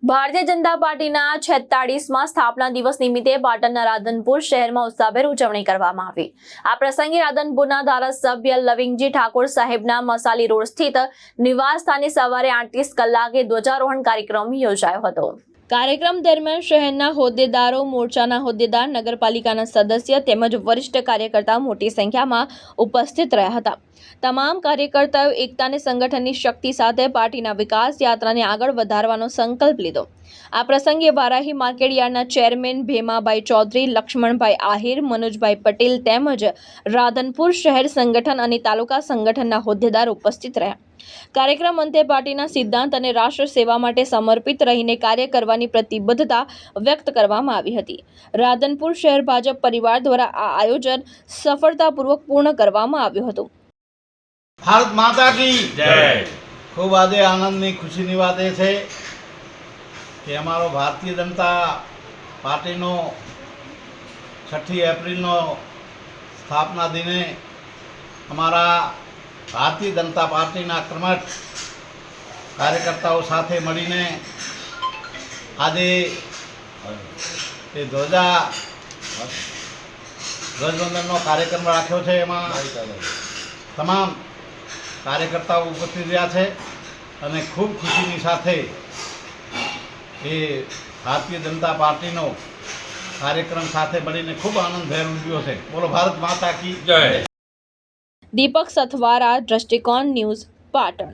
ભારતીય જનતા પાર્ટીના 46માં સ્થાપના દિવસ નિમિત્તે પાટણના રાધનપુર શહેરમાં ઉત્સાહભેર ઉજવણી કરવામાં આવી। આ પ્રસંગે રાધનપુરના ધારાસભ્ય લવિંગજી ઠાકોર સાહેબના મસાલી રોડ સ્થિત નિવાસ સ્થાને સવારે 38 કલાકે ધ્વજારોહણ કાર્યક્રમ યોજાયો હતો। કાર્યક્રમ દરમિયાન શહેરના હોદ્દેદારો, મોરચાના હોદ્દેદાર, નગરપાલિકાના સદસ્ય તેમજ વરિષ્ઠ કાર્યકર્તાઓ મોટી સંખ્યામાં ઉપસ્થિત રહ્યા હતા। તમામ કાર્યકર્તાઓ એકતા અને સંગઠનની શક્તિ સાથે પાર્ટીના વિકાસ યાત્રાને આગળ વધારવાનો સંકલ્પ લીધો। આ પ્રસંગે વારાહી માર્કેટયાર્ડના ચેરમેન ભેમાભાઈ ચૌધરી, લક્ષ્મણભાઈ આહિર, મનોજભાઈ પટેલ તેમજ રાધનપુર શહેર સંગઠન અને તાલુકા સંગઠનના હોદ્દેદાર ઉપસ્થિત રહ્યા। કાર્યક્રમ અંતે પાર્ટીના સિદ્ધાંત અને રાષ્ટ્ર સેવા માટે સમર્પિત રહીને કાર્ય કરવાની પ્રતિબદ્ધતા વ્યક્ત કરવામાં આવી હતી। રાધનપુર શહેર ભાજપ પરિવાર દ્વારા આ આયોજન સફળતાપૂર્વક પૂર્ણ કરવામાં આવ્યું હતું। ભારત માતા કી જય। ખૂબ આજે આનંદની ખુશીની વાત એ છે કે અમારો ભારતીય જનતા પાર્ટીનો 6 એપ્રિલનો સ્થાપના દિને અમારા ભારતીય જનતા પાર્ટીના કર્મઠ કાર્યકર્તાઓ સાથે મળીને આજે એ ધ્વજવંદનનો કાર્યક્રમ રાખ્યો છે। એમાં તમામ કાર્યકર્તાઓ ઉપસ્થિત રહ્યા છે અને ખૂબ ખુશીની સાથે એ ભારતીય જનતા પાર્ટીનો કાર્યક્રમ સાથે મળીને ખૂબ આનંદભેર ઉજવ્યો છે। બોલો ભારત માતા કી જય। દીપક સથવારા, દ્રષ્ટિકોણ ન્યૂઝ, પાટણ।